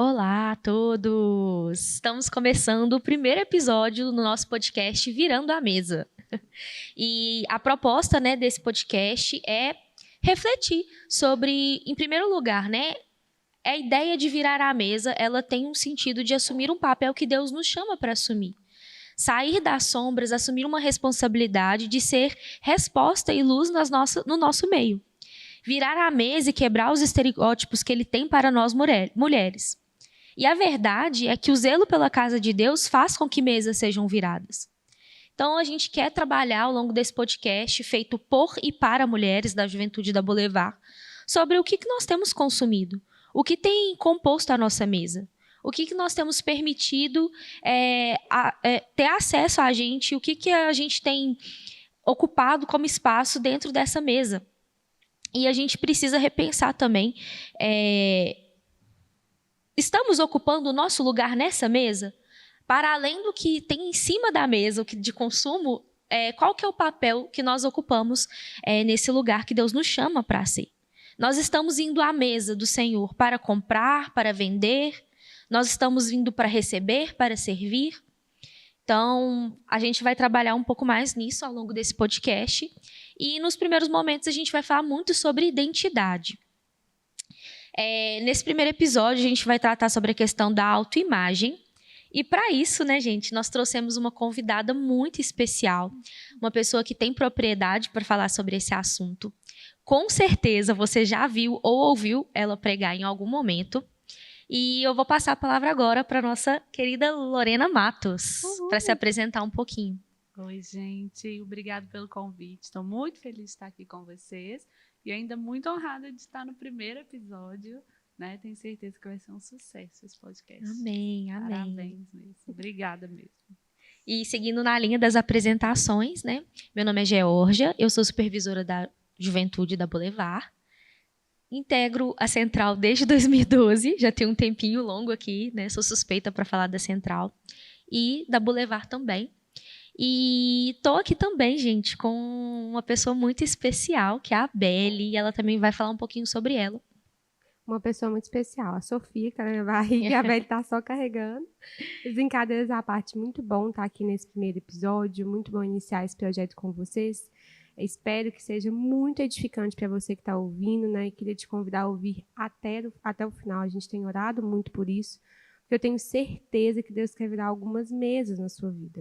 Olá a todos! Estamos começando o primeiro episódio do nosso podcast Virando a Mesa. E a proposta, desse podcast é refletir sobre, em primeiro lugar, a ideia de virar a mesa, ela tem um sentido de assumir um papel que Deus nos chama para assumir. Sair das sombras, assumir uma responsabilidade de ser resposta e luz no nosso meio. Virar a mesa e quebrar os estereótipos que ele tem para nós mulheres. E a verdade é que o zelo pela casa de Deus faz com que mesas sejam viradas. Então, a gente quer trabalhar ao longo desse podcast, feito por e para mulheres da Juventude da Boulevard, sobre o que nós temos consumido, o que tem composto a nossa mesa, o que nós temos permitido ter acesso a gente, o que a gente tem ocupado como espaço dentro dessa mesa. E a gente precisa repensar também, estamos ocupando o nosso lugar nessa mesa? Para além do que tem em cima da mesa, o que de consumo, qual que é o papel que nós ocupamos nesse lugar que Deus nos chama para ser? Nós estamos indo à mesa do Senhor para comprar, para vender? Nós estamos vindo para receber, para servir? Então, a gente vai trabalhar um pouco mais nisso ao longo desse podcast. E nos primeiros momentos a gente vai falar muito sobre identidade. Nesse primeiro episódio a gente vai tratar sobre a questão da autoimagem. E para isso, gente, nós trouxemos uma convidada muito especial. Uma pessoa que tem propriedade para falar sobre esse assunto. Com certeza você já viu ou ouviu ela pregar em algum momento. E eu vou passar a palavra agora para a nossa querida Lorena Matos, para se apresentar um pouquinho. Oi, gente. Obrigada pelo convite. Estou muito feliz de estar aqui com vocês e ainda muito honrada de estar no primeiro episódio, né? Tenho certeza que vai ser um sucesso esse podcast. Amém. Parabéns mesmo. Obrigada mesmo. E seguindo na linha das apresentações, Meu nome é Georgia, eu sou supervisora da Juventude da Boulevard. Integro a Central desde 2012, já tenho um tempinho longo aqui, Sou suspeita para falar da Central e da Boulevard também. E estou aqui também, gente, com uma pessoa muito especial, que é a Beli, e ela também vai falar um pouquinho sobre ela. Uma pessoa muito especial, a Sofia, que está na minha barriga, e a Beli está só carregando. Brincadeiras à parte, muito bom estar aqui nesse primeiro episódio, muito bom iniciar esse projeto com vocês. Espero que seja muito edificante para você que está ouvindo, E queria te convidar a ouvir até o final. A gente tem orado muito por isso, porque eu tenho certeza que Deus quer virar algumas mesas na sua vida,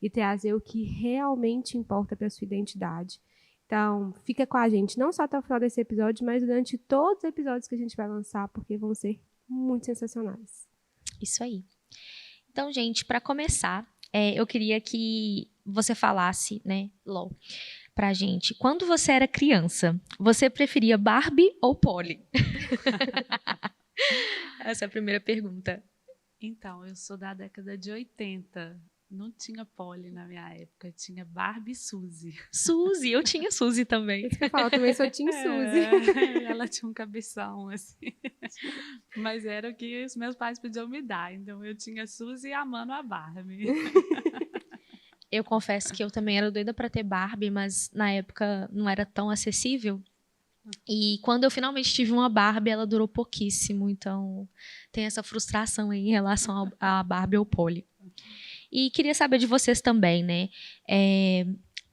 E trazer o que realmente importa para a sua identidade. Então, fica com a gente, não só até o final desse episódio, mas durante todos os episódios que a gente vai lançar, porque vão ser muito sensacionais. Isso aí. Então, gente, para começar, eu queria que você falasse, Lô, pra gente, quando você era criança, você preferia Barbie ou Polly? Essa é a primeira pergunta. Então, eu sou da década de 80. Não tinha Polly na minha época, tinha Barbie e Suzy. Suzy, eu tinha Suzy também. Isso que eu falo, também só tinha Suzy. Ela tinha um cabeção, assim. Mas era o que os meus pais podiam me dar. Então, eu tinha Suzy amando a Barbie. Eu confesso que eu também era doida para ter Barbie, mas na época não era tão acessível. E quando eu finalmente tive uma Barbie, ela durou pouquíssimo. Então, tem essa frustração aí em relação a Barbie ou Polly. E queria saber de vocês também,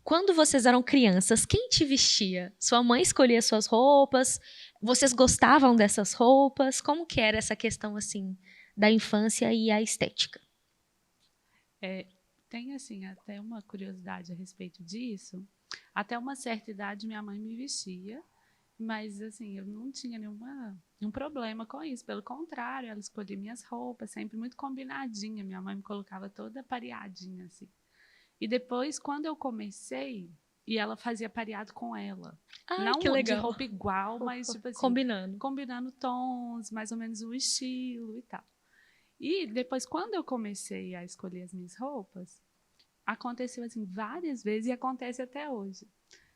quando vocês eram crianças, quem te vestia? Sua mãe escolhia suas roupas? Vocês gostavam dessas roupas? Como que era essa questão, assim, da infância e a estética? Tem, assim, até uma curiosidade a respeito disso. Até uma certa idade, minha mãe me vestia, mas, assim, eu não tinha nenhum problema com isso. Pelo contrário, ela escolhia minhas roupas, sempre muito combinadinha. Minha mãe me colocava toda pareadinha, assim. E depois, quando eu comecei, e ela fazia pareado com ela. Não que legal. De roupa igual, mas, tipo assim... Combinando tons, mais ou menos o estilo e tal. E depois, quando eu comecei a escolher as minhas roupas, aconteceu assim várias vezes e acontece até hoje.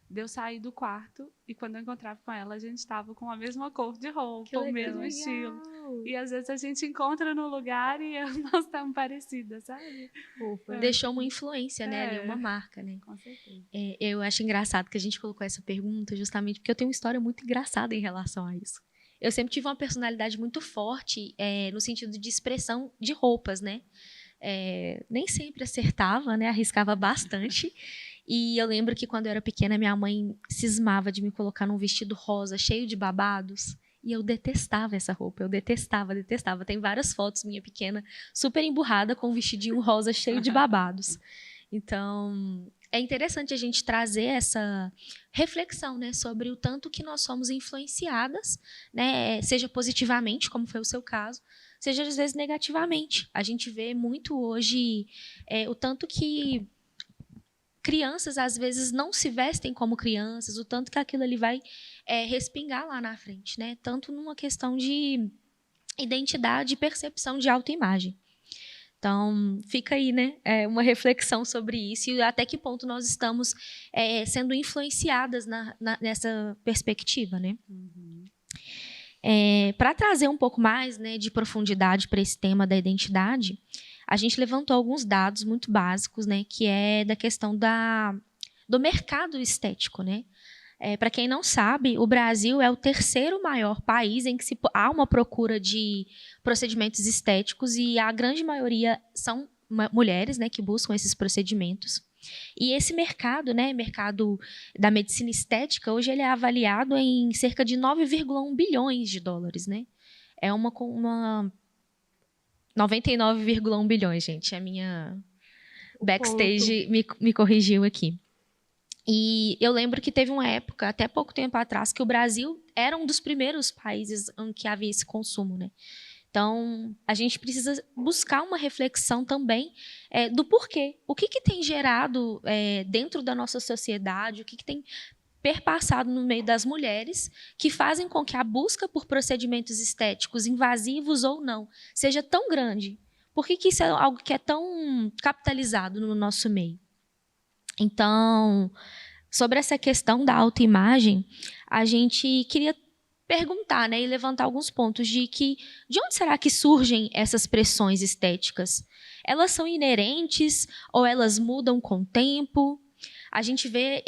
De eu sair do quarto e quando eu encontrava com ela, a gente estava com a mesma cor de roupa, o mesmo estilo. E às vezes a gente encontra no lugar e nós estamos parecidas, sabe? Deixou uma influência, ali, uma marca, Com certeza. Eu acho engraçado que a gente colocou essa pergunta justamente porque eu tenho uma história muito engraçada em relação a isso. eu sempre tive uma personalidade muito forte no sentido de expressão de roupas, né? Nem sempre acertava, né? Arriscava bastante. E eu lembro que quando eu era pequena, minha mãe cismava de me colocar num vestido rosa cheio de babados. E eu detestava essa roupa, eu detestava. Tem várias fotos minha pequena, super emburrada, com um vestidinho rosa cheio de babados. Então, é interessante a gente trazer essa reflexão, né, sobre o tanto que nós somos influenciadas, né, seja positivamente, como foi o seu caso, seja às vezes negativamente. A gente vê muito hoje o tanto que crianças às vezes não se vestem como crianças, o tanto que aquilo ali vai respingar lá na frente, né? Tanto numa questão de identidade e percepção de autoimagem. Então, fica aí, né, uma reflexão sobre isso e até que ponto nós estamos sendo influenciadas nessa perspectiva, né? Uhum. Para trazer um pouco mais, né, de profundidade para esse tema da identidade, a gente levantou alguns dados muito básicos, né, que é da questão do mercado estético, né? Para quem não sabe, o Brasil é o terceiro maior país em que há uma procura de procedimentos estéticos e a grande maioria são mulheres, né, que buscam esses procedimentos. E esse mercado, né, mercado da medicina estética, hoje ele é avaliado em cerca de 9,1 bilhões de dólares, né? É uma 99,1 bilhões, gente. A minha backstage me corrigiu aqui. E eu lembro que teve uma época, até pouco tempo atrás, que o Brasil era um dos primeiros países em que havia esse consumo, né? Então, a gente precisa buscar uma reflexão também do porquê. O que tem gerado dentro da nossa sociedade, o que tem perpassado no meio das mulheres que fazem com que a busca por procedimentos estéticos, invasivos ou não, seja tão grande? Por que isso é algo que é tão capitalizado no nosso meio? Então, sobre essa questão da autoimagem, a gente queria perguntar, né, e levantar alguns pontos de onde será que surgem essas pressões estéticas? Elas são inerentes ou elas mudam com o tempo? A gente vê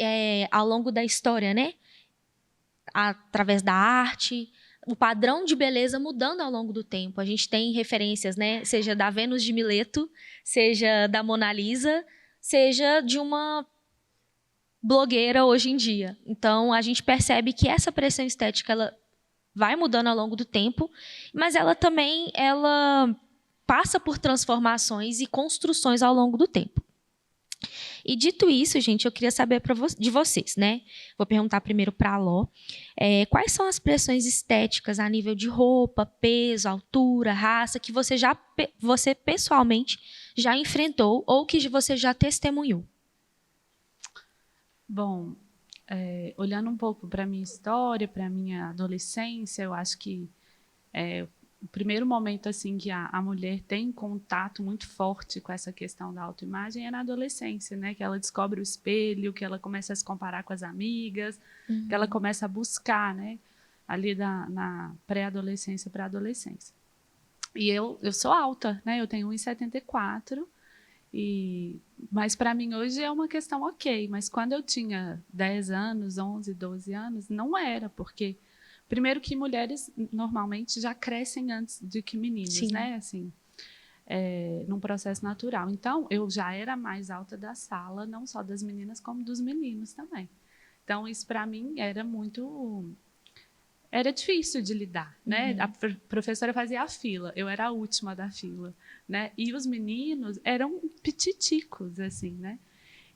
ao longo da história, né, através da arte, o padrão de beleza mudando ao longo do tempo. A gente tem referências, né, seja da Vênus de Mileto, seja da Mona Lisa, seja de uma blogueira hoje em dia. Então, a gente percebe que essa pressão estética ela vai mudando ao longo do tempo, mas ela também passa por transformações e construções ao longo do tempo. E dito isso, gente, eu queria saber de vocês, né? Vou perguntar primeiro para a Ló. Quais são as pressões estéticas a nível de roupa, peso, altura, raça, que você pessoalmente já enfrentou ou que você já testemunhou? Bom, olhando um pouco para a minha história, para a minha adolescência, eu acho que o primeiro momento assim que a mulher tem contato muito forte com essa questão da autoimagem é na adolescência, né? Que ela descobre o espelho, que ela começa a se comparar com as amigas, que ela começa a buscar, né? Ali na pré-adolescência para a adolescência. E eu sou alta, né? Eu tenho 1,74 mas para mim hoje é uma questão ok, mas quando eu tinha 10 anos, 11, 12 anos, não era, porque primeiro que mulheres normalmente já crescem antes do que meninos, Sim. né? Assim, num processo natural. Então, eu já era mais alta da sala, não só das meninas, como dos meninos também. Então, isso para mim era difícil de lidar, né? Uhum. A professora fazia a fila, eu era a última da fila, né? E os meninos eram pititicos, assim, né?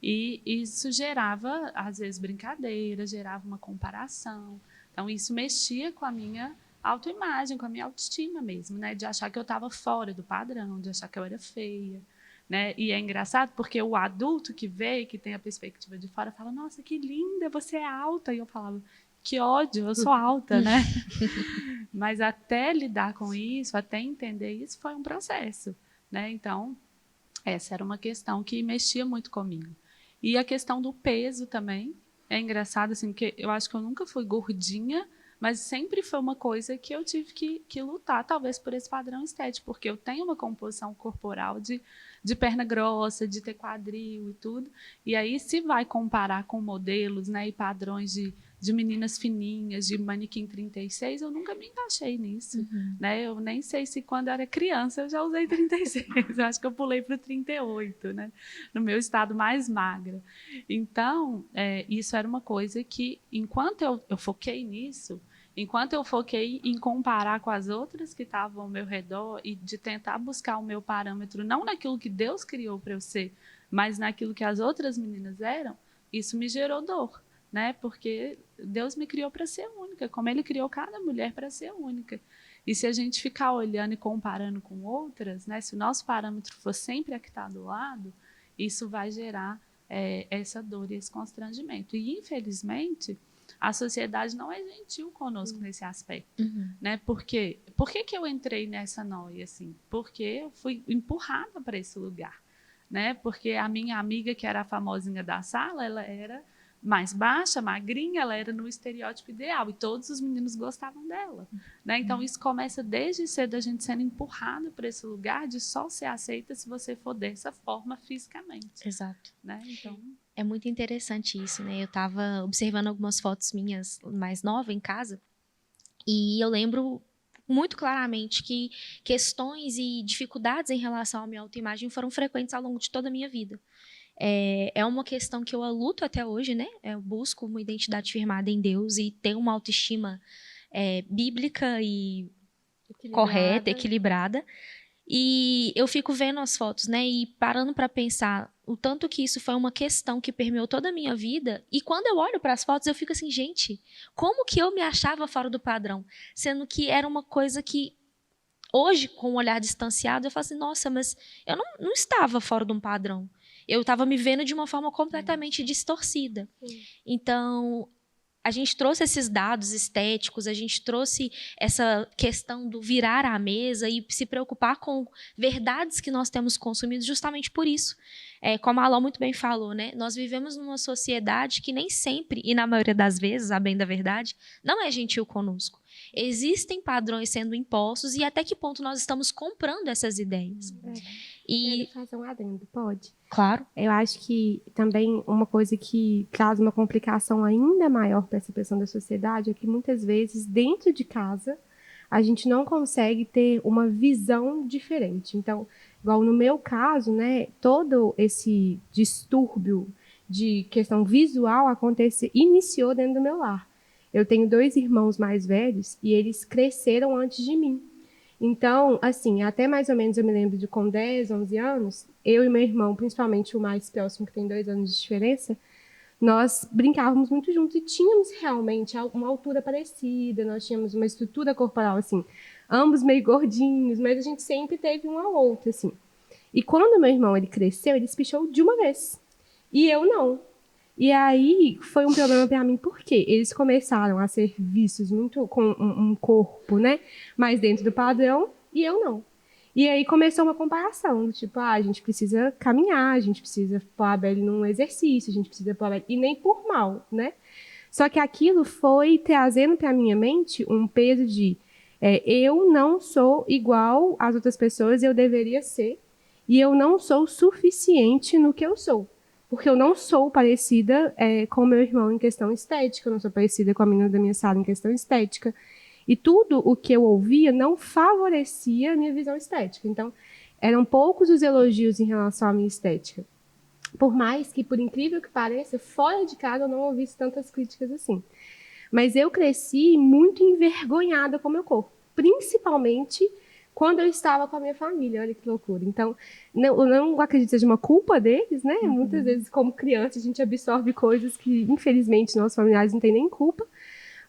E isso gerava, às vezes, brincadeira, gerava uma comparação. Então, isso mexia com a minha autoimagem, com a minha autoestima mesmo, né? De achar que eu estava fora do padrão, de achar que eu era feia, né? E é engraçado porque o adulto que vê, que tem a perspectiva de fora, fala, nossa, que linda, você é alta. E eu falava, que ódio, eu sou alta, né? Mas até lidar com isso, até entender isso, foi um processo, né? Então, essa era uma questão que mexia muito comigo. E a questão do peso também, é engraçado, assim, porque eu acho que eu nunca fui gordinha, mas sempre foi uma coisa que eu tive que lutar, talvez por esse padrão estético, porque eu tenho uma composição corporal de perna grossa, de ter quadril e tudo. E aí, se vai comparar com modelos, né, e padrões de de meninas fininhas, de manequim 36, eu nunca me encaixei nisso, né? Eu nem sei se quando eu era criança eu já usei 36, eu acho que eu pulei para o 38, né? No meu estado mais magra. Então, isso era uma coisa que, enquanto eu foquei nisso, enquanto eu foquei em comparar com as outras que estavam ao meu redor e de tentar buscar o meu parâmetro, não naquilo que Deus criou para eu ser, mas naquilo que as outras meninas eram, isso me gerou dor, né? Porque Deus me criou para ser única, como Ele criou cada mulher para ser única. E se a gente ficar olhando e comparando com outras, né? Se o nosso parâmetro for sempre a que está do lado, isso vai gerar essa dor e esse constrangimento. E, infelizmente, a sociedade não é gentil conosco nesse aspecto, né? Por que eu entrei nessa noia, assim? Porque eu fui empurrada para esse lugar, né? Porque a minha amiga, que era a famosinha da sala, ela era mais baixa, magrinha, ela era no estereótipo ideal e todos os meninos gostavam dela, né? Então isso começa desde cedo, a gente sendo empurrado para esse lugar de só ser aceita se você for dessa forma fisicamente. Exato. Né? Então é muito interessante isso, né? Eu estava observando algumas fotos minhas mais nova em casa e eu lembro muito claramente que questões e dificuldades em relação à minha autoimagem foram frequentes ao longo de toda a minha vida. É uma questão que eu luto até hoje, né? Eu busco uma identidade firmada em Deus e ter uma autoestima bíblica e correta, equilibrada. E eu fico vendo as fotos, né? E parando para pensar o tanto que isso foi uma questão que permeou toda a minha vida. E quando eu olho para as fotos, eu fico assim, gente, como que eu me achava fora do padrão? Sendo que era uma coisa que hoje, com um olhar distanciado, eu falo assim, nossa, mas eu não estava fora de um padrão. Eu estava me vendo de uma forma completamente distorcida. Então, a gente trouxe esses dados estéticos, a gente trouxe essa questão do virar à mesa e se preocupar com verdades que nós temos consumido justamente por isso. Como a Alô muito bem falou, né? Nós vivemos numa sociedade que nem sempre, e na maioria das vezes, a bem da verdade, não é gentil conosco. Existem padrões sendo impostos e até que ponto nós estamos comprando essas ideias. E fazer um adendo, pode? Claro. Eu acho que também uma coisa que traz uma complicação ainda maior para essa pressão da sociedade é que muitas vezes dentro de casa a gente não consegue ter uma visão diferente. Então, igual no meu caso, né, todo esse distúrbio de questão visual iniciou dentro do meu lar. Eu tenho 2 irmãos mais velhos e eles cresceram antes de mim. Então, assim, até mais ou menos eu me lembro de com 10, 11 anos, eu e meu irmão, principalmente o mais próximo, que tem 2 anos de diferença, nós brincávamos muito juntos e tínhamos realmente uma altura parecida, nós tínhamos uma estrutura corporal, assim, ambos meio gordinhos, mas a gente sempre teve um ao outro, assim. E quando meu irmão ele cresceu, ele espichou de uma vez, e eu não. E aí foi um problema para mim, porque eles começaram a ser vistos muito com um corpo, né, mais dentro do padrão, e eu não. E aí começou uma comparação, tipo, a gente precisa caminhar, a gente precisa pôr a Belle num exercício, a gente precisa pôr a Belle, e nem por mal, né? Só que aquilo foi trazendo para a minha mente um peso de eu não sou igual às outras pessoas, eu deveria ser, e eu não sou suficiente no que eu sou. Porque eu não sou parecida com meu irmão em questão estética, eu não sou parecida com a menina da minha sala em questão estética. E tudo o que eu ouvia não favorecia a minha visão estética. Então, eram poucos os elogios em relação à minha estética. Por mais que, por incrível que pareça, fora de casa eu não ouvisse tantas críticas assim. Mas eu cresci muito envergonhada com o meu corpo, principalmente quando eu estava com a minha família. Olha que loucura. Então, eu não acredito que seja uma culpa deles, né? Muitas vezes, como criança, a gente absorve coisas que, infelizmente, nossos familiares não têm nem culpa.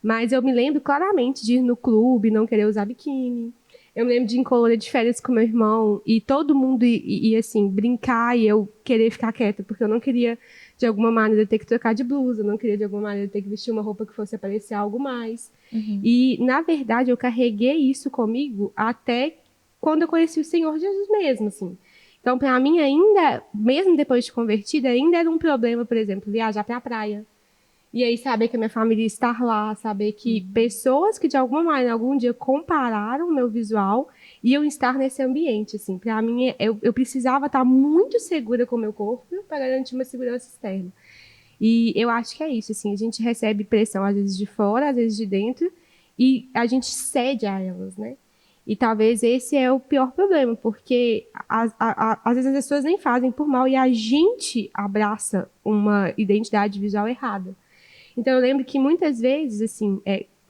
Mas eu me lembro claramente de ir no clube, não querer usar biquíni. Eu me lembro de ir em colônia de férias com meu irmão e todo mundo ia assim, brincar e eu querer ficar quieta, porque eu não queria, de alguma maneira, ter que trocar de blusa, eu não queria, de alguma maneira, ter que vestir uma roupa que fosse aparecer algo mais. E, na verdade, eu carreguei isso comigo até quando eu conheci o Senhor Jesus mesmo, assim. Então, para mim, ainda, mesmo depois de convertida, ainda era um problema, por exemplo, viajar para a praia. E aí saber que a minha família está lá, saber que pessoas que de alguma maneira, algum dia compararam o meu visual iam estar nesse ambiente, assim. Para mim, eu precisava estar muito segura com o meu corpo para garantir uma segurança externa. E eu acho que é isso, assim, a gente recebe pressão às vezes de fora, às vezes de dentro, e a gente cede a elas, né? E talvez esse é o pior problema, porque às vezes as pessoas nem fazem por mal e a gente abraça uma identidade visual errada. Então eu lembro que muitas vezes, assim,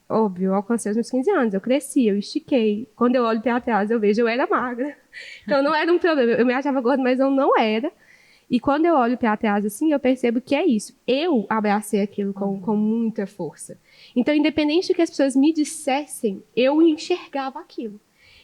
óbvio, eu alcancei os meus 15 anos, eu cresci, eu estiquei. Quando eu olho para trás, eu vejo, eu era magra. Então não era um problema, eu me achava gorda, mas eu não era. E quando eu olho para trás, assim, eu percebo que é isso. Eu abracei aquilo com muita força. Então, independente do que as pessoas me dissessem, eu enxergava aquilo.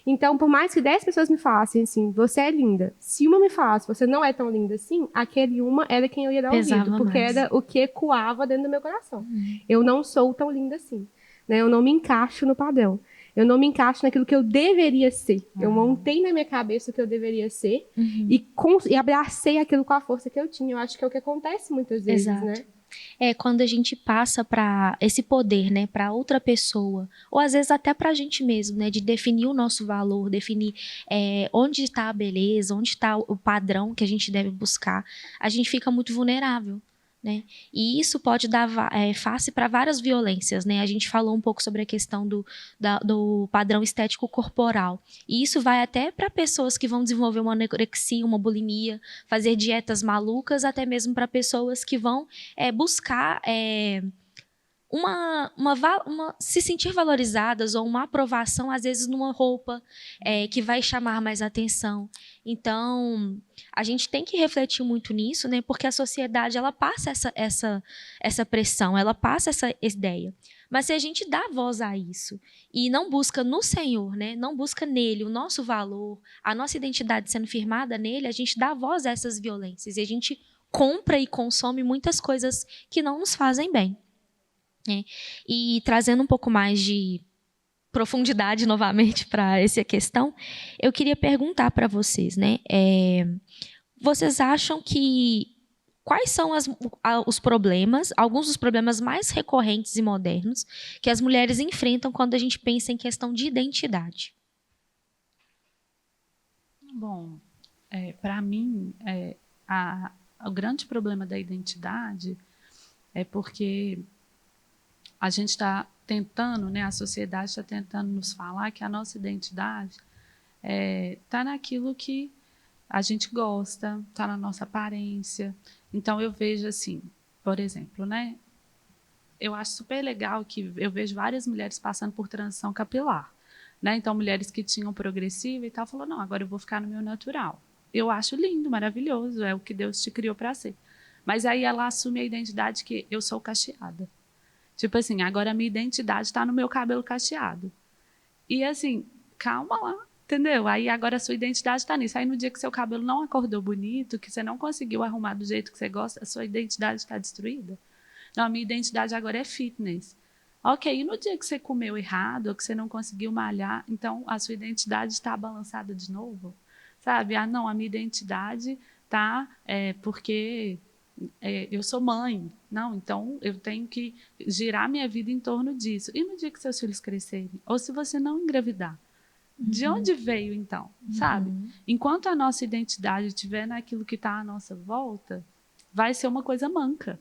Então, por mais que 10 pessoas me falassem assim, você é linda. Se uma me falasse, você não é tão linda assim, aquele uma era quem eu ia dar ouvido. Porque era o que ecoava dentro do meu coração. Eu não sou tão linda assim. Né? Eu não me encaixo no padrão. Eu não me encaixo naquilo que eu deveria ser. Eu montei na minha cabeça o que eu deveria ser e abracei aquilo com a força que eu tinha. Eu acho que é o que acontece muitas vezes, né? Quando a gente passa para esse poder, né, para outra pessoa, ou às vezes até para a gente mesmo, né, de definir o nosso valor, definir onde está a beleza, onde está o padrão que a gente deve buscar, a gente fica muito vulnerável. Né? E isso pode dar face para várias violências, né? A gente falou um pouco sobre a questão do padrão estético corporal. E isso vai até para pessoas que vão desenvolver uma anorexia, uma bulimia, fazer dietas malucas, até mesmo para pessoas que vão buscar se sentir valorizadas ou uma aprovação, às vezes, numa roupa que vai chamar mais atenção. Então, a gente tem que refletir muito nisso, né? Porque a sociedade ela passa essa pressão, ela passa essa ideia. Mas se a gente dá voz a isso e não busca no Senhor, né? Não busca nele o nosso valor, a nossa identidade sendo firmada nele, a gente dá voz a essas violências e a gente compra e consome muitas coisas que não nos fazem bem. E trazendo um pouco mais de profundidade novamente para essa questão, eu queria perguntar para vocês, né? Vocês acham que quais são os problemas, alguns dos problemas mais recorrentes e modernos que as mulheres enfrentam quando a gente pensa em questão de identidade? Bom, para mim, o grande problema da identidade é porque a gente está tentando, né, a sociedade está tentando nos falar que a nossa identidade está naquilo que a gente gosta, está na nossa aparência. Então, eu vejo assim, por exemplo, né, eu acho super legal que eu vejo várias mulheres passando por transição capilar. Né? Então, mulheres que tinham progressiva e tal, falou, não, agora eu vou ficar no meu natural. Eu acho lindo, maravilhoso, é o que Deus te criou para ser. Mas aí ela assume a identidade que eu sou cacheada. Tipo assim, agora a minha identidade está no meu cabelo cacheado. E assim, calma lá, entendeu? Aí agora a sua identidade está nisso. Aí no dia que seu cabelo não acordou bonito, que você não conseguiu arrumar do jeito que você gosta, a sua identidade está destruída. Não, a minha identidade agora é fitness. Ok, e no dia que você comeu errado, ou que você não conseguiu malhar, então a sua identidade está balançada de novo? Sabe? Ah, não, a minha identidade está porque... eu sou mãe, não, então eu tenho que girar minha vida em torno disso. E no dia que seus filhos crescerem? Ou se você não engravidar? De onde veio, então? Sabe? Enquanto a nossa identidade estiver naquilo que está à nossa volta, vai ser uma coisa manca,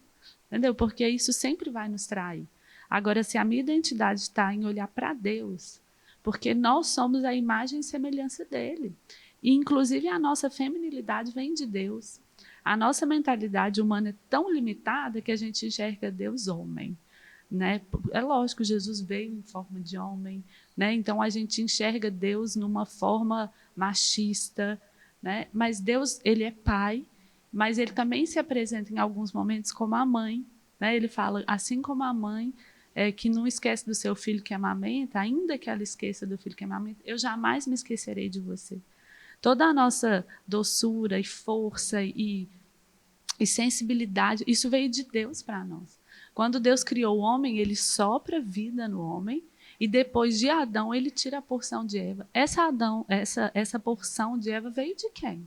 entendeu? Porque isso sempre vai nos trair. Agora, se a minha identidade está em olhar para Deus, porque nós somos a imagem e semelhança dele, e inclusive a nossa feminilidade vem de Deus. A nossa mentalidade humana é tão limitada que a gente enxerga Deus homem. Né? É lógico, Jesus veio em forma de homem, né? Então a gente enxerga Deus numa forma machista, né? Mas Deus, ele é pai, mas ele também se apresenta em alguns momentos como a mãe. Né? Ele fala, assim como a mãe que não esquece do seu filho que amamenta, ainda que ela esqueça do filho que amamenta, eu jamais me esquecerei de você. Toda a nossa doçura e força e sensibilidade, isso veio de Deus para nós. Quando Deus criou o homem, ele sopra vida no homem e depois de Adão ele tira a porção de Eva. Essa porção de Eva veio de quem?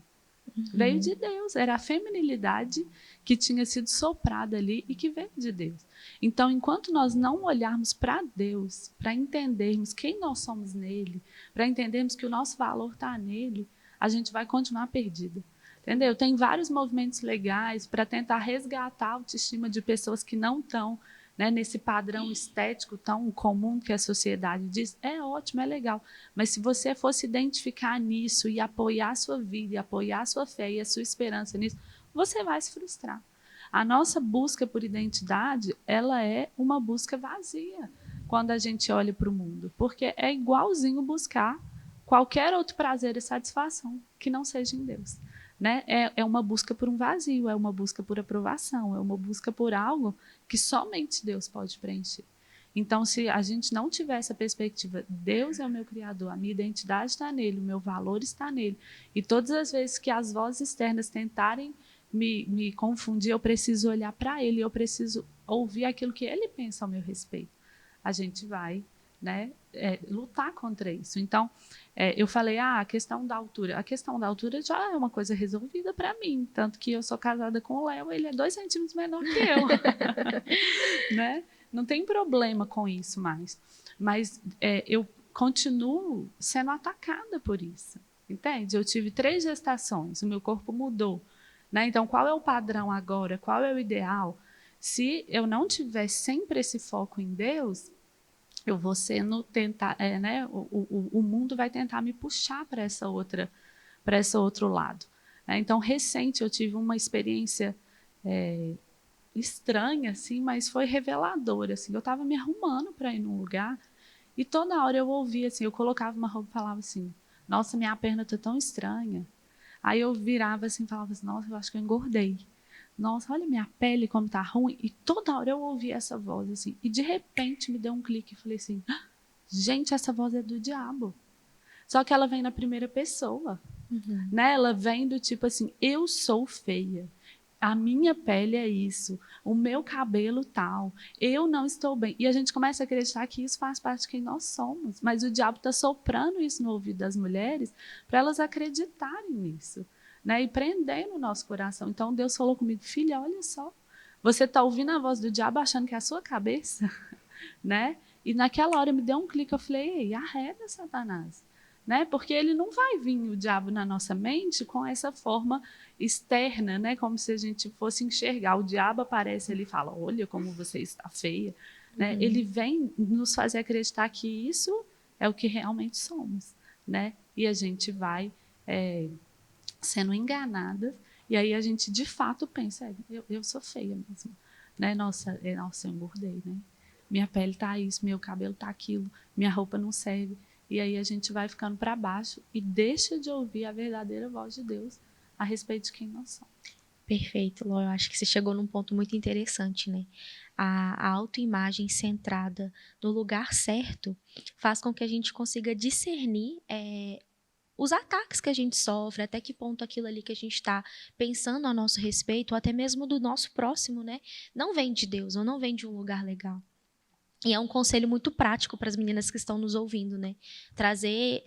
Veio de Deus. Era a feminilidade que tinha sido soprada ali e que veio de Deus. Então, enquanto nós não olharmos para Deus, para entendermos quem nós somos nele, para entendermos que o nosso valor está nele, a gente vai continuar perdida. Entendeu? Tem vários movimentos legais para tentar resgatar a autoestima de pessoas que não estão, né, nesse padrão estético tão comum que a sociedade diz. É ótimo, é legal. Mas se você fosse identificar nisso e apoiar a sua vida, e apoiar a sua fé e a sua esperança nisso, você vai se frustrar. A nossa busca por identidade, ela é uma busca vazia quando a gente olha para o mundo, porque é igualzinho buscar qualquer outro prazer e satisfação que não seja em Deus. Né? É uma busca por um vazio, é uma busca por aprovação, é uma busca por algo que somente Deus pode preencher. Então, se a gente não tiver essa perspectiva, Deus é o meu Criador, a minha identidade está nele, o meu valor está nele, e todas as vezes que as vozes externas tentarem me confundir, eu preciso olhar para ele, eu preciso ouvir aquilo que ele pensa ao meu respeito. A gente vai, né, lutar contra isso. Então, eu falei, a questão da altura. A questão da altura já é uma coisa resolvida para mim, tanto que eu sou casada com o Léo, ele é 2 centímetros menor que eu. Né? Não tem problema com isso mais. Mas eu continuo sendo atacada por isso, entende? Eu tive 3 gestações, o meu corpo mudou. Né? Então, qual é o padrão agora? Qual é o ideal? Se eu não tiver sempre esse foco em Deus, eu vou sendo tentar, né? O mundo vai tentar me puxar para esse outro lado. Né? Então, recente eu tive uma experiência estranha, assim, mas foi reveladora. Assim, eu estava me arrumando para ir num lugar e toda hora eu ouvia, assim, eu colocava uma roupa e falava assim: nossa, minha perna está tão estranha. Aí eu virava assim e falava assim: nossa, eu acho que eu engordei. Nossa, olha minha pele como tá ruim. E toda hora eu ouvia essa voz assim. E de repente me deu um clique e falei assim: gente, essa voz é do diabo. Só que ela vem na primeira pessoa. Uhum. Né? Ela vem do tipo assim: eu sou feia. A minha pele é isso, o meu cabelo tal, eu não estou bem. E a gente começa a acreditar que isso faz parte de quem nós somos. Mas o diabo está soprando isso no ouvido das mulheres para elas acreditarem nisso, né? E prendendo o nosso coração. Então Deus falou comigo: filha, olha só, você está ouvindo a voz do diabo achando que é a sua cabeça, né? E naquela hora me deu um clique, eu falei: ei, arreda, Satanás. Né? Porque ele não vai vir, o diabo, na nossa mente com essa forma externa, né? Como se a gente fosse enxergar. O diabo aparece ali e fala: olha como você está feia. Né? Ele vem nos fazer acreditar que isso é o que realmente somos. Né? E a gente vai sendo enganada, e aí a gente de fato pensa: eu sou feia mesmo. Né? Nossa, eu engordei. Né? Minha pele está isso, meu cabelo está aquilo, minha roupa não serve. E aí a gente vai ficando para baixo e deixa de ouvir a verdadeira voz de Deus a respeito de quem nós somos. Perfeito, Ló. Eu acho que você chegou num ponto muito interessante, né? A autoimagem centrada no lugar certo faz com que a gente consiga discernir os ataques que a gente sofre, até que ponto aquilo ali que a gente está pensando a nosso respeito, ou até mesmo do nosso próximo, né? Não vem de Deus, ou não vem de um lugar legal. E é um conselho muito prático para as meninas que estão nos ouvindo, né? Trazer,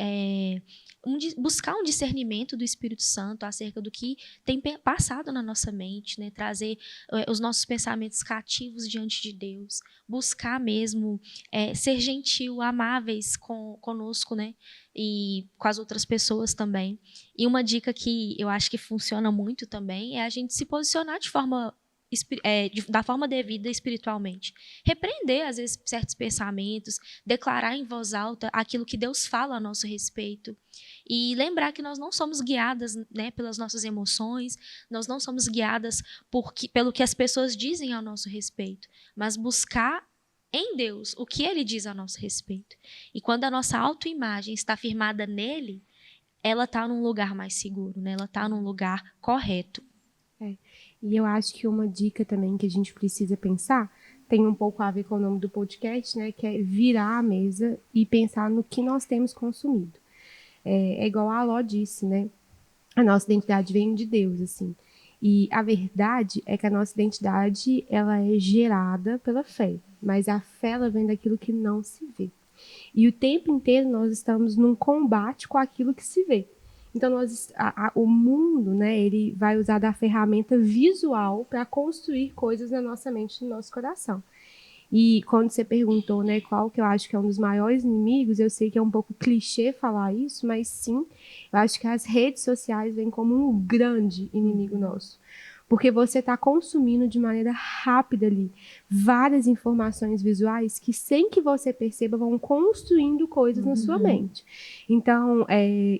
buscar um discernimento do Espírito Santo acerca do que tem passado na nossa mente, né? Trazer os nossos pensamentos cativos diante de Deus, buscar mesmo ser gentil, amáveis conosco, né? E com as outras pessoas também. E uma dica que eu acho que funciona muito também é a gente se posicionar de forma da forma devida espiritualmente. Repreender, às vezes, certos pensamentos, declarar em voz alta aquilo que Deus fala a nosso respeito. E lembrar que nós não somos guiadas, né, pelas nossas emoções, nós não somos guiadas pelo que as pessoas dizem ao nosso respeito, mas buscar em Deus o que Ele diz a nosso respeito. E quando a nossa autoimagem está firmada nele, ela está num lugar mais seguro, né? Ela está num lugar correto. E eu acho que uma dica também que a gente precisa pensar tem um pouco a ver com o nome do podcast, né? Que é virar a mesa e pensar no que nós temos consumido. É igual a Ló disse, né? A nossa identidade vem de Deus, assim. E a verdade é que a nossa identidade, ela é gerada pela fé. Mas a fé, ela vem daquilo que não se vê. E o tempo inteiro nós estamos num combate com aquilo que se vê. Então, o mundo, né, ele vai usar da ferramenta visual para construir coisas na nossa mente, no nosso coração. E quando você perguntou, né, qual que eu acho que é um dos maiores inimigos, eu sei que é um pouco clichê falar isso, mas sim, eu acho que as redes sociais vêm como um grande inimigo nosso. Porque você está consumindo de maneira rápida ali várias informações visuais que, sem que você perceba, vão construindo coisas na sua mente. Então,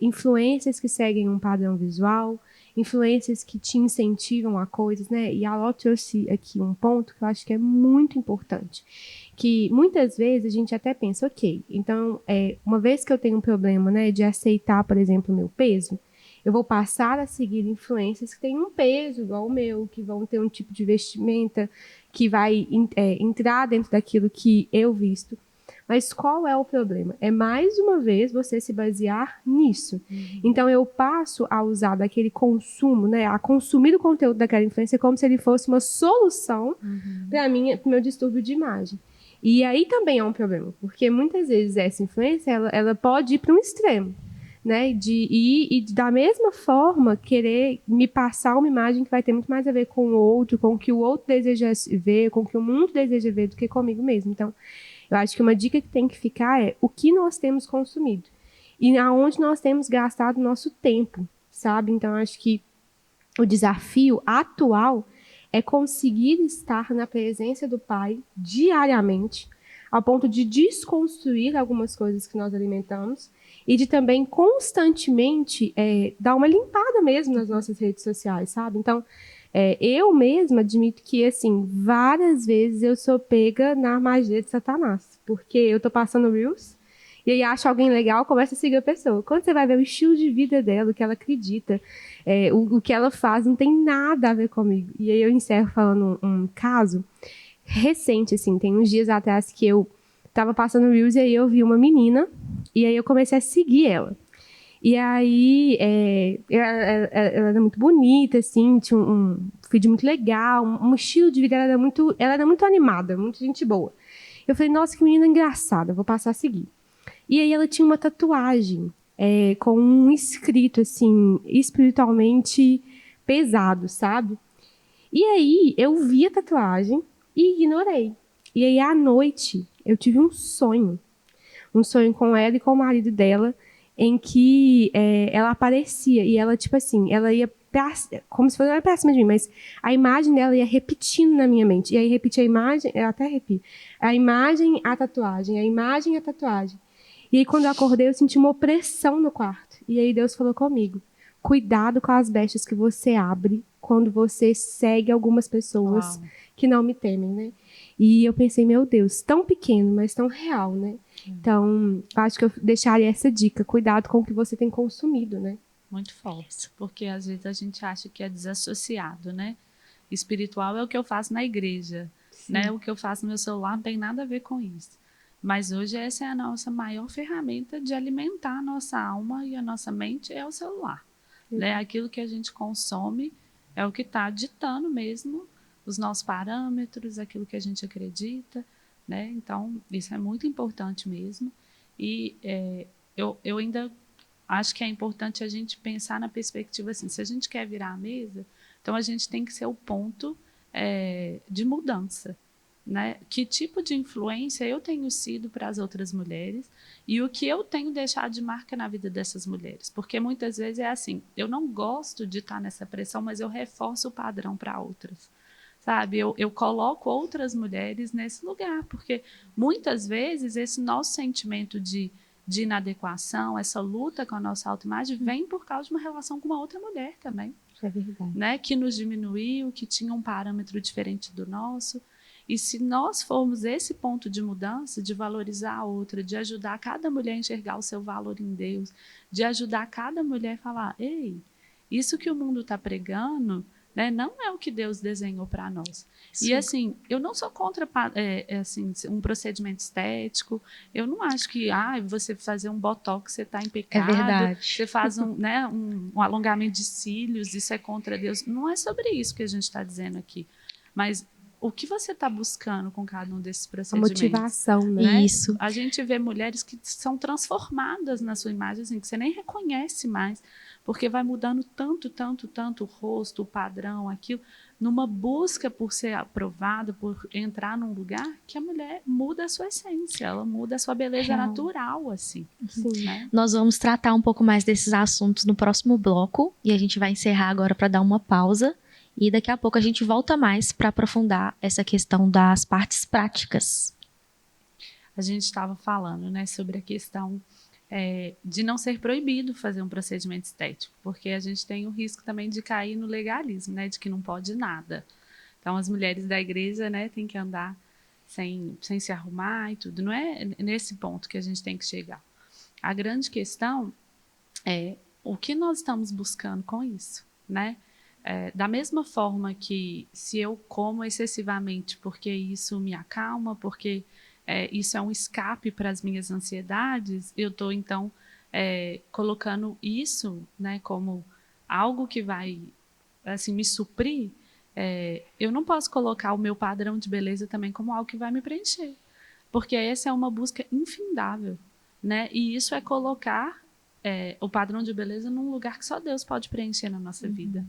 influências que seguem um padrão visual, influências que te incentivam a coisas, né? E a Ló trouxe aqui um ponto que eu acho que é muito importante. Que muitas vezes a gente até pensa, ok, então, uma vez que eu tenho um problema, né, de aceitar, por exemplo, o meu peso, eu vou passar a seguir influências que têm um peso igual ao meu, que vão ter um tipo de vestimenta que vai entrar dentro daquilo que eu visto. Mas qual é o problema? É, mais uma vez, você se basear nisso. Então, eu passo a usar daquele consumo, né, a consumir o conteúdo daquela influência como se ele fosse uma solução para o meu distúrbio de imagem. E aí também é um problema, porque muitas vezes essa influência ela pode ir para um extremo. Né, de ir e da mesma forma querer me passar uma imagem que vai ter muito mais a ver com o outro, com o que o outro deseja ver, com o que o mundo deseja ver do que comigo mesmo. Então, eu acho que uma dica que tem que ficar é o que nós temos consumido e aonde nós temos gastado nosso tempo, sabe? Então, acho que o desafio atual é conseguir estar na presença do Pai diariamente, ao ponto de desconstruir algumas coisas que nós alimentamos e de também constantemente dar uma limpada mesmo nas nossas redes sociais, sabe? Então, eu mesma admito que, assim, várias vezes eu sou pega na magia de Satanás, porque eu tô passando Reels e aí acha alguém legal, começa a seguir a pessoa. Quando você vai ver o estilo de vida dela, o que ela acredita, o que ela faz, não tem nada a ver comigo. E aí eu encerro falando um caso recente, assim, tem uns dias atrás que eu tava passando Reels e aí eu vi uma menina e aí eu comecei a seguir ela. E aí, ela era muito bonita, assim, tinha um feed muito legal, um estilo de vida, ela era muito animada, muito gente boa. Eu falei, nossa, que menina engraçada, vou passar a seguir. E aí ela tinha uma tatuagem com um escrito, assim, espiritualmente pesado, sabe? E aí eu vi a tatuagem e ignorei. E aí, à noite, eu tive um sonho com ela e com o marido dela, em que ela aparecia e ela, tipo assim, ela ia como se fosse pra cima de mim, mas a imagem dela ia repetindo na minha mente. E aí repetia a imagem, eu até arrepio, a imagem, a tatuagem, a imagem, a tatuagem. E aí quando eu acordei, eu senti uma opressão no quarto. E aí Deus falou comigo, cuidado com as brechas que você abre quando você segue algumas pessoas que não me temem, né? E eu pensei, meu Deus, tão pequeno, mas tão real, né? Então, acho que eu deixaria essa dica. Cuidado com o que você tem consumido, né? Muito forte, porque às vezes a gente acha que é desassociado, né? Espiritual é o que eu faço na igreja, né? O que eu faço no meu celular não tem nada a ver com isso. Mas hoje essa é a nossa maior ferramenta de alimentar a nossa alma e a nossa mente, é o celular. Né? Aquilo que a gente consome é o que está ditando mesmo os nossos parâmetros, aquilo que a gente acredita, né? Então, isso é muito importante mesmo. E eu ainda acho que é importante a gente pensar na perspectiva assim, se a gente quer virar a mesa, então a gente tem que ser o ponto de mudança. Né? Que tipo de influência eu tenho sido para as outras mulheres e o que eu tenho deixado de marca na vida dessas mulheres. Porque muitas vezes é assim, eu não gosto de estar nessa pressão, mas eu reforço o padrão para outras. Sabe, eu coloco outras mulheres nesse lugar, porque muitas vezes esse nosso sentimento de inadequação, essa luta com a nossa autoimagem, vem por causa de uma relação com uma outra mulher também. É verdade. Né? Que nos diminuiu, que tinha um parâmetro diferente do nosso. E se nós formos esse ponto de mudança, de valorizar a outra, de ajudar cada mulher a enxergar o seu valor em Deus, de ajudar cada mulher a falar, ei, isso que o mundo está pregando, né, não é o que Deus desenhou para nós. Sim. E assim, eu não sou contra assim, um procedimento estético, eu não acho que você fazer um botox, você está em pecado, é verdade. Você faz um alongamento de cílios, isso é contra Deus. Não é sobre isso que a gente está dizendo aqui. Mas o que você está buscando com cada um desses procedimentos. A motivação, né? Isso. A gente vê mulheres que são transformadas na sua imagem, assim, que você nem reconhece mais, porque vai mudando tanto o rosto, o padrão, aquilo, numa busca por ser aprovada, por entrar num lugar que a mulher muda a sua essência, ela muda a sua beleza natural, assim. Sim. Né? Nós vamos tratar um pouco mais desses assuntos no próximo bloco e a gente vai encerrar agora para dar uma pausa e daqui a pouco a gente volta mais para aprofundar essa questão das partes práticas. A gente estava falando, né, sobre a questão de não ser proibido fazer um procedimento estético, porque a gente tem o risco também de cair no legalismo, né, de que não pode nada. Então, as mulheres da igreja, né, têm que andar sem se arrumar e tudo. Não é nesse ponto que a gente tem que chegar. A grande questão é o que nós estamos buscando com isso, né? Da mesma forma que se eu como excessivamente porque isso me acalma, porque isso é um escape para as minhas ansiedades, eu estou, então, colocando isso, né, como algo que vai assim, me suprir, eu não posso colocar o meu padrão de beleza também como algo que vai me preencher, porque essa é uma busca infindável, né? E isso é colocar o padrão de beleza num lugar que só Deus pode preencher na nossa vida.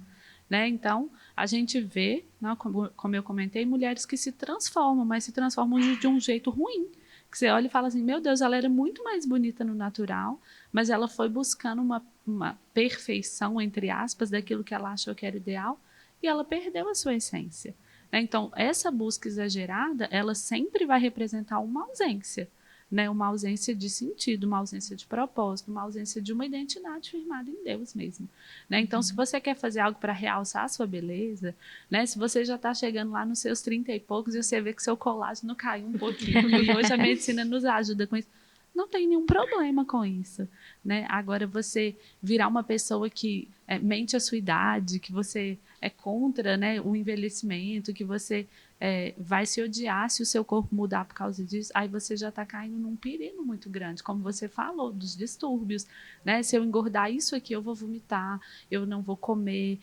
Né? Então, a gente vê, né, como eu comentei, mulheres que se transformam, mas se transformam de um jeito ruim. Que você olha e fala assim, meu Deus, ela era muito mais bonita no natural, mas ela foi buscando uma perfeição, entre aspas, daquilo que ela achou que era ideal, e ela perdeu a sua essência. Né? Então, essa busca exagerada, ela sempre vai representar uma ausência. Né, uma ausência de sentido, uma ausência de propósito, uma ausência de uma identidade firmada em Deus mesmo. Né? Então, se você quer fazer algo para realçar a sua beleza, né, se você já está chegando lá nos seus 30 e poucos e você vê que seu colágeno caiu um pouquinho, e hoje a medicina nos ajuda com isso, não tem nenhum problema com isso. Né? Agora, você virar uma pessoa que mente a sua idade, que você é contra, né, o envelhecimento, que você vai se odiar se o seu corpo mudar por causa disso, aí você já está caindo num perigo muito grande, como você falou, dos distúrbios. Né? Se eu engordar isso aqui, eu vou vomitar, eu não vou comer,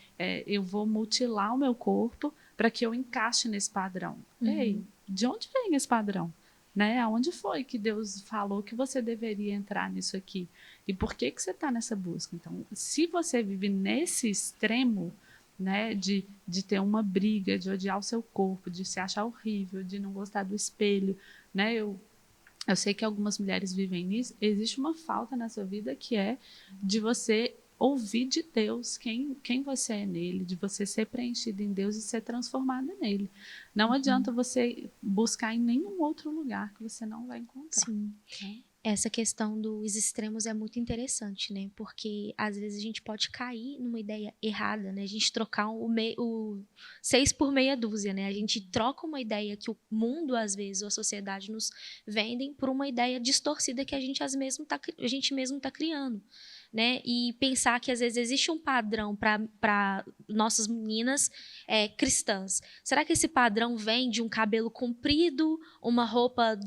eu vou mutilar o meu corpo para que eu encaixe nesse padrão. Ei, de onde vem esse padrão? Né? Aonde foi que Deus falou que você deveria entrar nisso aqui? E por que você está nessa busca? Então, se você vive nesse extremo, né, de ter uma briga, de odiar o seu corpo, de se achar horrível, de não gostar do espelho, né? Eu sei que algumas mulheres vivem nisso. Existe uma falta na sua vida que é de você ouvir de Deus quem você é nele, de você ser preenchida em Deus e ser transformada nele. Não adianta você buscar em nenhum outro lugar que você não vai encontrar. Sim. Essa questão dos extremos é muito interessante, né? Porque às vezes a gente pode cair numa ideia errada, né? A gente trocar o 6 por meia dúzia, né? A gente troca uma ideia que o mundo, às vezes, ou a sociedade nos vendem por uma ideia distorcida que a gente mesmo está criando. Né? E pensar que às vezes existe um padrão para nossas meninas cristãs. Será que esse padrão vem de um cabelo comprido, uma roupa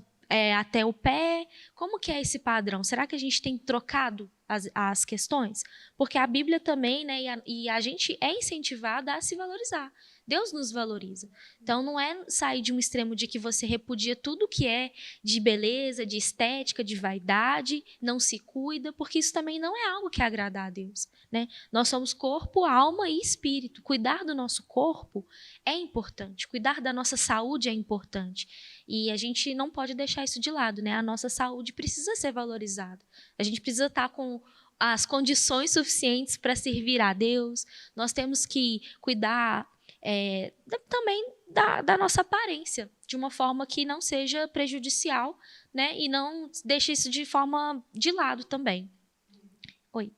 até o pé? Como que é esse padrão? Será que a gente tem trocado as questões? Porque a Bíblia também, né, e a gente é incentivada a se valorizar. Deus nos valoriza. Então, não é sair de um extremo de que você repudia tudo que é de beleza, de estética, de vaidade, não se cuida, porque isso também não é algo que agrada a Deus. Né? Nós somos corpo, alma e espírito. Cuidar do nosso corpo é importante. Cuidar da nossa saúde é importante. E a gente não pode deixar isso de lado. Né? A nossa saúde precisa ser valorizada. A gente precisa estar com as condições suficientes para servir a Deus. Nós temos que cuidar também da nossa aparência, de uma forma que não seja prejudicial, né? E não deixe isso de forma de lado também. Oi.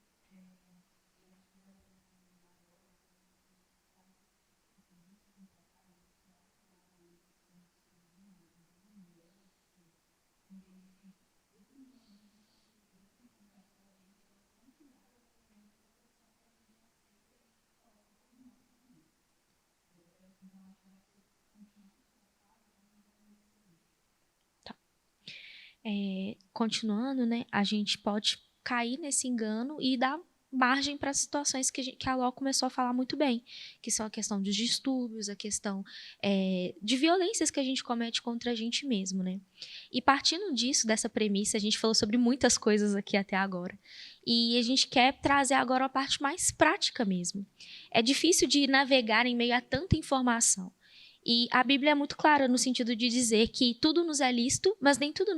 Continuando, né, a gente pode cair nesse engano e dar margem para situações que a Ló começou a falar muito bem, que são a questão dos distúrbios, a questão de violências que a gente comete contra a gente mesmo, né? E partindo disso, dessa premissa, a gente falou sobre muitas coisas aqui até agora. E a gente quer trazer agora a parte mais prática mesmo. É difícil de navegar em meio a tanta informação. E a Bíblia é muito clara no sentido de dizer que tudo nos é lícito, mas nem tudo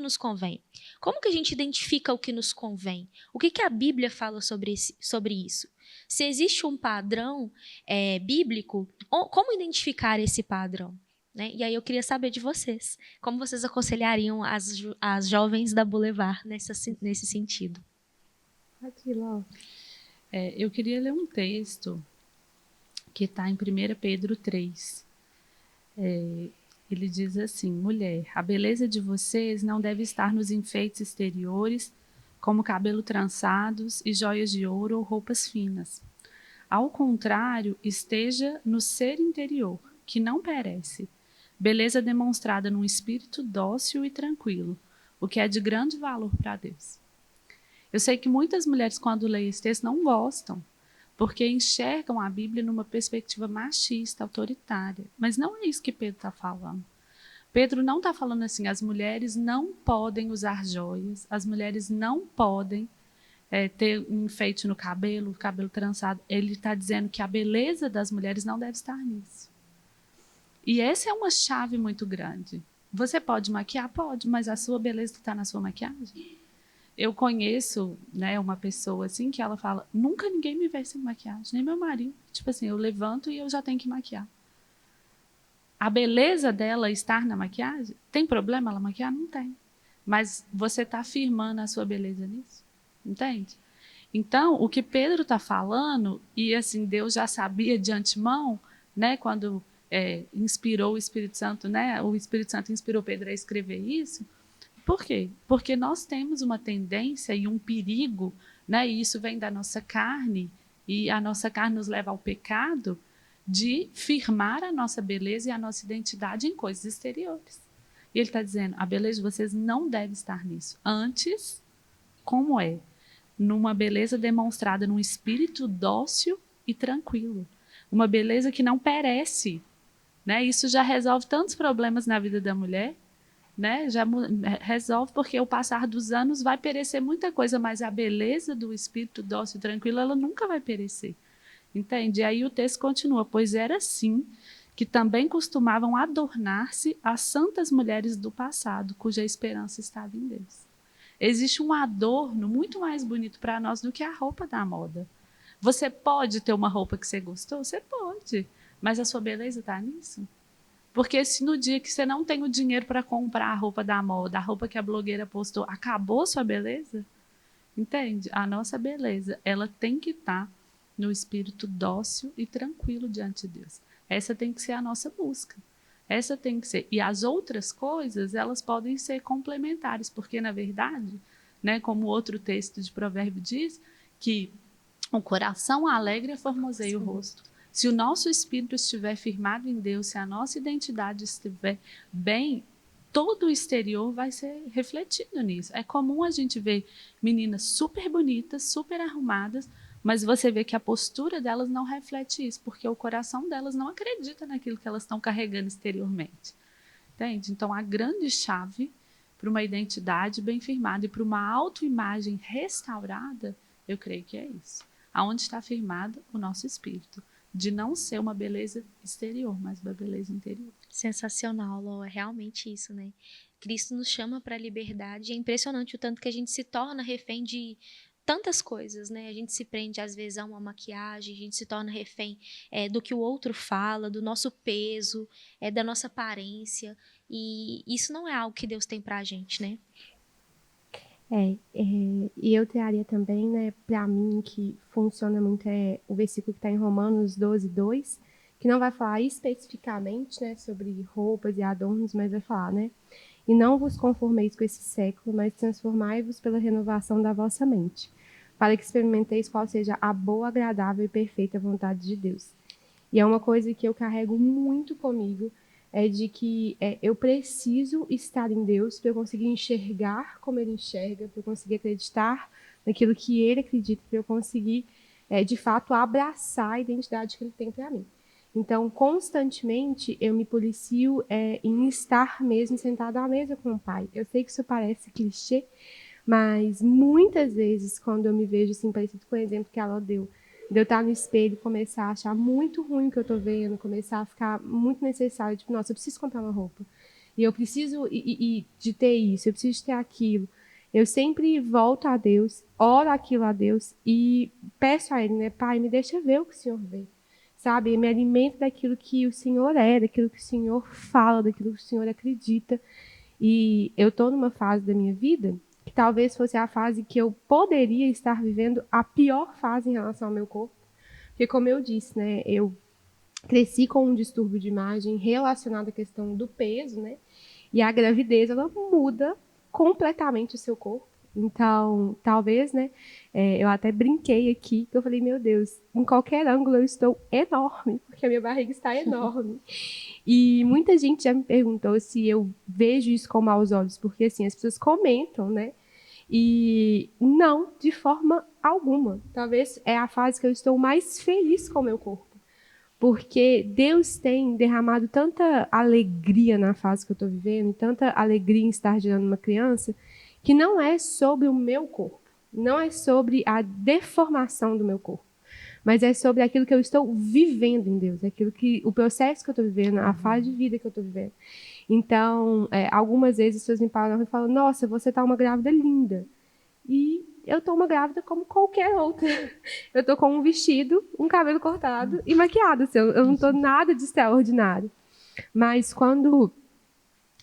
nos convém. Como que a gente identifica o que nos convém? O que a Bíblia fala sobre isso? Se existe um padrão bíblico, como identificar esse padrão? Né? E aí eu queria saber de vocês, como vocês aconselhariam as jovens da Boulevard nesse sentido? Aqui, Ló. Eu queria ler um texto que está em 1 Pedro 3. Ele diz assim: mulher, a beleza de vocês não deve estar nos enfeites exteriores, como cabelo trançados e joias de ouro ou roupas finas. Ao contrário, esteja no ser interior, que não perece, beleza demonstrada num espírito dócil e tranquilo, o que é de grande valor para Deus. Eu sei que muitas mulheres, quando leem esse texto, não gostam, porque enxergam a Bíblia numa perspectiva machista, autoritária. Mas não é isso que Pedro está falando. Pedro não está falando assim, as mulheres não podem usar joias, as mulheres não podem ter um enfeite no cabelo trançado. Ele está dizendo que a beleza das mulheres não deve estar nisso. E essa é uma chave muito grande. Você pode maquiar? Pode, mas a sua beleza está na sua maquiagem? Eu conheço, né, uma pessoa assim que ela fala, nunca ninguém me vê sem maquiagem, nem meu marido. Tipo assim, eu levanto e eu já tenho que maquiar. A beleza dela estar na maquiagem, tem problema ela maquiar? Não tem. Mas você está afirmando a sua beleza nisso? Entende? Então, o que Pedro está falando, e assim, Deus já sabia de antemão, né, quando inspirou o Espírito Santo, né, o Espírito Santo inspirou Pedro a escrever isso. Por quê? Porque nós temos uma tendência e um perigo, né, e isso vem da nossa carne, e a nossa carne nos leva ao pecado, de firmar a nossa beleza e a nossa identidade em coisas exteriores. E ele está dizendo, a beleza de vocês não deve estar nisso. Antes, como é? Numa beleza demonstrada num espírito dócil e tranquilo. Uma beleza que não perece. Né? Isso já resolve tantos problemas na vida da mulher, né? Já resolve porque o passar dos anos vai perecer muita coisa, mas a beleza do espírito dócil e tranquilo, ela nunca vai perecer. Entende? E aí o texto continua, pois era assim que também costumavam adornar-se as santas mulheres do passado, cuja esperança estava em Deus. Existe um adorno muito mais bonito para nós do que a roupa da moda. Você pode ter uma roupa que você gostou? Você pode, mas a sua beleza está nisso? Porque se no dia que você não tem o dinheiro para comprar a roupa da moda, a roupa que a blogueira postou, acabou sua beleza? Entende? A nossa beleza, ela tem que estar no espírito dócil e tranquilo diante de Deus. Essa tem que ser a nossa busca. Essa tem que ser. E as outras coisas, elas podem ser complementares, porque, na verdade, né, como outro texto de Provérbio diz, que o coração alegre formoseia o rosto. Se o nosso espírito estiver firmado em Deus, se a nossa identidade estiver bem, todo o exterior vai ser refletido nisso. É comum a gente ver meninas super bonitas, super arrumadas, mas você vê que a postura delas não reflete isso, porque o coração delas não acredita naquilo que elas estão carregando exteriormente. Entende? Então, a grande chave para uma identidade bem firmada e para uma autoimagem restaurada, eu creio que é isso. Aonde está firmado o nosso espírito. De não ser uma beleza exterior, mas uma beleza interior. Sensacional, Lô, é realmente isso, né? Cristo nos chama para a liberdade, é impressionante o tanto que a gente se torna refém de tantas coisas, né? A gente se prende às vezes a uma maquiagem, a gente se torna refém do que o outro fala, do nosso peso, da nossa aparência, e isso não é algo que Deus tem pra gente, né? E eu traria também, né, para mim, que funciona muito o versículo que está em Romanos 12:2, que não vai falar especificamente, né, sobre roupas e adornos, mas vai falar, né, e não vos conformeis com esse século, mas transformai-vos pela renovação da vossa mente, para que experimenteis qual seja a boa, agradável e perfeita vontade de Deus. E é uma coisa que eu carrego muito comigo, de que eu preciso estar em Deus para eu conseguir enxergar como Ele enxerga, para eu conseguir acreditar naquilo que ele acredita, para eu conseguir, de fato, abraçar a identidade que ele tem para mim. Então, constantemente, eu me policio em estar mesmo sentada à mesa com o Pai. Eu sei que isso parece clichê, mas muitas vezes, quando eu me vejo assim, parecido com o exemplo que ela deu, de eu estar no espelho e começar a achar muito ruim o que eu estou vendo, começar a ficar muito necessário, tipo, nossa, eu preciso comprar uma roupa. E eu preciso de ter isso, eu preciso de ter aquilo. Eu sempre volto a Deus, oro aquilo a Deus e peço a Ele, né, Pai, me deixa ver o que o Senhor vê. Sabe, me alimento daquilo que o Senhor é, daquilo que o Senhor fala, daquilo que o Senhor acredita. E eu estou numa fase da minha vida que talvez fosse a fase que eu poderia estar vivendo a pior fase em relação ao meu corpo. Porque, como eu disse, né, eu cresci com um distúrbio de imagem relacionado à questão do peso, né? E a gravidez, ela muda completamente o seu corpo. Então, talvez, né, eu até brinquei aqui, que eu falei, meu Deus, em qualquer ângulo eu estou enorme, porque a minha barriga está enorme. E muita gente já me perguntou se eu vejo isso com maus olhos, porque, assim, as pessoas comentam, né, e não, de forma alguma. Talvez é a fase que eu estou mais feliz com o meu corpo. Porque Deus tem derramado tanta alegria na fase que eu estou vivendo, tanta alegria em estar gerando uma criança, que não é sobre o meu corpo, não é sobre a deformação do meu corpo, mas é sobre aquilo que eu estou vivendo em Deus, o processo que eu estou vivendo, a fase de vida que eu estou vivendo. Então, algumas vezes as pessoas me param e falam, nossa, você está uma grávida linda. E eu estou uma grávida como qualquer outra. Eu estou com um vestido, um cabelo cortado e maquiada. Assim, eu não estou nada de extraordinário. Mas quando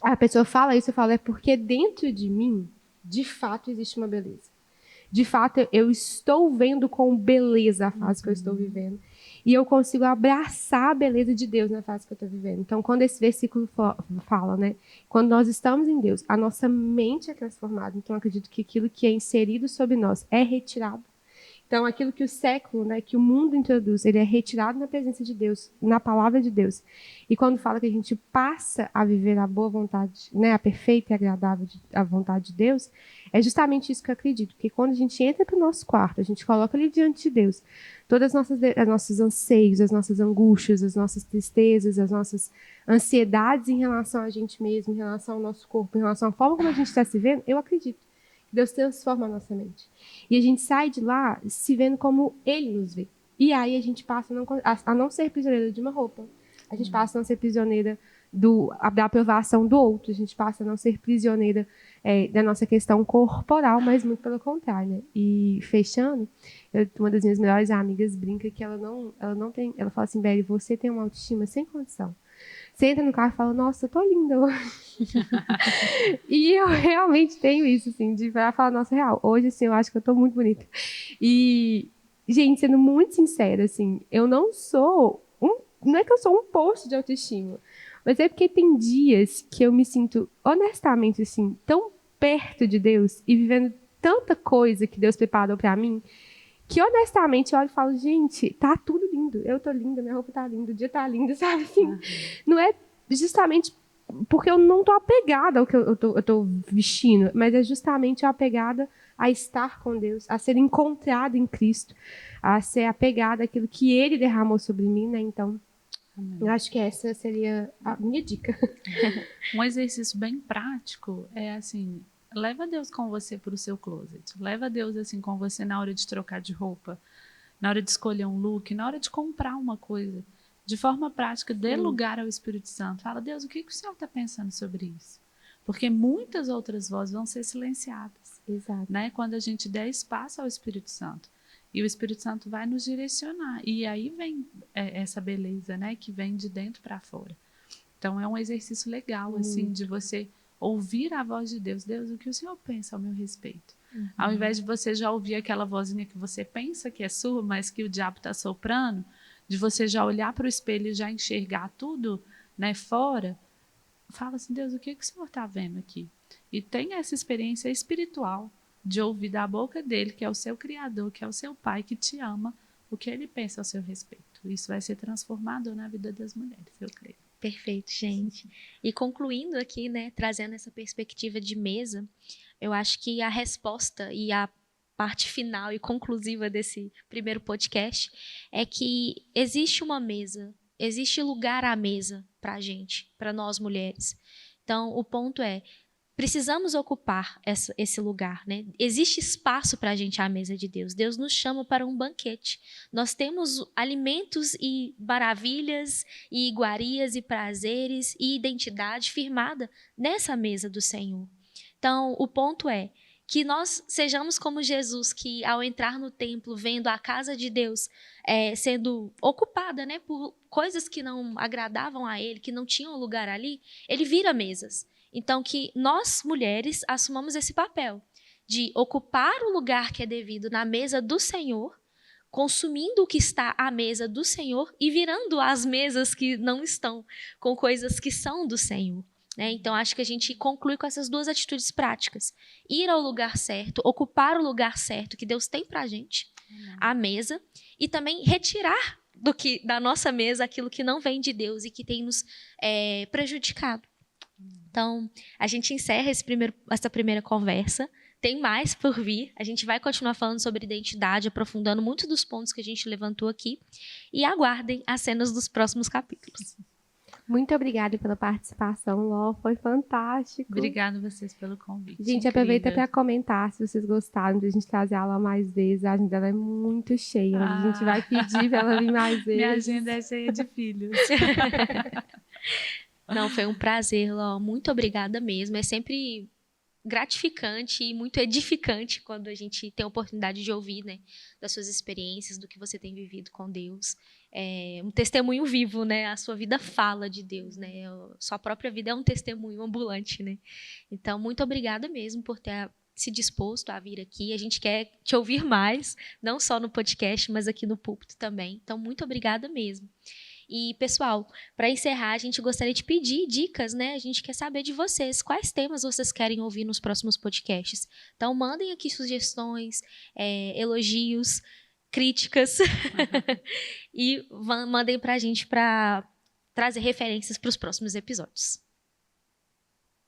a pessoa fala isso, eu falo, é porque dentro de mim, de fato, existe uma beleza. De fato, eu estou vendo com beleza a fase que eu estou vivendo. E eu consigo abraçar a beleza de Deus na fase que eu estou vivendo. Então, quando esse versículo fala, né? Quando nós estamos em Deus, a nossa mente é transformada. Então, eu acredito que aquilo que é inserido sobre nós é retirado. Então, aquilo que o século, né, que o mundo introduz, ele é retirado na presença de Deus, na palavra de Deus. E quando fala que a gente passa a viver a boa vontade, né, a perfeita e agradável a vontade de Deus, é justamente isso que eu acredito. Porque quando a gente entra para o nosso quarto, a gente coloca ali diante de Deus todas as nossos anseios, as nossas angústias, as nossas tristezas, as nossas ansiedades em relação a gente mesmo, em relação ao nosso corpo, em relação à forma como a gente está se vendo, eu acredito que Deus transforma a nossa mente. E a gente sai de lá se vendo como Ele nos vê. E aí a gente passa a não ser prisioneira de uma roupa. A gente passa a não ser prisioneira da aprovação do outro. A gente passa a não ser prisioneira da nossa questão corporal, mas muito pelo contrário, né? E fechando, uma das minhas melhores amigas brinca que ela não tem... Ela fala assim, Beli, você tem uma autoestima sem condição. Você entra no carro e fala, nossa, eu tô linda hoje. E eu realmente tenho isso, assim, de falar, nossa, real, hoje, assim, eu acho que eu tô muito bonita. E, gente, sendo muito sincera, assim, eu não sou não é que eu sou um poço de autoestima, mas é porque tem dias que eu me sinto, honestamente, assim, tão perto de Deus e vivendo tanta coisa que Deus preparou pra mim, que honestamente eu olho e falo, gente, tá tudo lindo. Eu tô linda, minha roupa tá linda, o dia tá lindo, sabe? Assim, não é justamente porque eu não tô apegada ao que eu tô vestindo, mas é justamente apegada a estar com Deus, a ser encontrada em Cristo, a ser apegada àquilo que Ele derramou sobre mim, né? Então, eu acho que essa seria a minha dica. Um exercício bem prático é assim, leva Deus com você para o seu closet. Leva Deus assim com você na hora de trocar de roupa, na hora de escolher um look, na hora de comprar uma coisa. De forma prática, dê lugar ao Espírito Santo. Fala, Deus, o que o Senhor está pensando sobre isso? Porque muitas outras vozes vão ser silenciadas. Exato. Né? Quando a gente der espaço ao Espírito Santo. E o Espírito Santo vai nos direcionar. E aí vem essa beleza, né? Que vem de dentro para fora. Então, é um exercício legal, assim, de você ouvir a voz de Deus. Deus, o que o Senhor pensa ao meu respeito? Ao invés de você já ouvir aquela vozinha que você pensa que é sua, mas que o diabo está soprando, de você já olhar para o espelho e já enxergar tudo, né, fora, fala assim, Deus, o que o Senhor está vendo aqui? E tem essa experiência espiritual de ouvir da boca dele, que é o seu Criador, que é o seu Pai, que te ama, o que ele pensa ao seu respeito. Isso vai ser transformador na vida das mulheres, eu creio. Perfeito, gente. E concluindo aqui, né, trazendo essa perspectiva de mesa, eu acho que a resposta e a parte final e conclusiva desse primeiro podcast, é que existe uma mesa, existe lugar à mesa para a gente, para nós mulheres. Então, o ponto é, precisamos ocupar esse lugar, né? Existe espaço para a gente à mesa de Deus. Deus nos chama para um banquete. Nós temos alimentos e maravilhas, e iguarias e prazeres e identidade firmada nessa mesa do Senhor. Então, o ponto é que nós sejamos como Jesus, que ao entrar no templo, vendo a casa de Deus sendo ocupada, né, por coisas que não agradavam a ele, que não tinham lugar ali, ele vira mesas. Então, que nós, mulheres, assumamos esse papel de ocupar o lugar que é devido na mesa do Senhor, consumindo o que está à mesa do Senhor e virando as mesas que não estão com coisas que são do Senhor. Né? Então, acho que a gente conclui com essas duas atitudes práticas. Ir ao lugar certo, ocupar o lugar certo que Deus tem para a gente, a mesa, e também retirar da nossa mesa aquilo que não vem de Deus e que tem nos prejudicado. Então, a gente encerra essa primeira conversa. Tem mais por vir. A gente vai continuar falando sobre identidade, aprofundando muitos dos pontos que a gente levantou aqui. E aguardem as cenas dos próximos capítulos. Muito obrigada pela participação, Ló. Foi fantástico. Obrigada a vocês pelo convite. Gente, aproveita para comentar se vocês gostaram de a gente trazer ela mais vezes. A agenda dela é muito cheia. A gente vai pedir para ela vir mais vezes. Minha agenda é cheia de filhos. Não, foi um prazer, Ló. Muito obrigada mesmo. É sempre gratificante e muito edificante quando a gente tem a oportunidade de ouvir, né, das suas experiências, do que você tem vivido com Deus. É um testemunho vivo, né? A sua vida fala de Deus, né? Sua própria vida é um testemunho ambulante, né? Então, muito obrigada mesmo por ter se disposto a vir aqui. A gente quer te ouvir mais, não só no podcast, mas aqui no púlpito também. Então, muito obrigada mesmo. E, pessoal, para encerrar, a gente gostaria de pedir dicas, né? A gente quer saber de vocês, quais temas vocês querem ouvir nos próximos podcasts. Então, mandem aqui sugestões, elogios, críticas e mandem para a gente para trazer referências para os próximos episódios.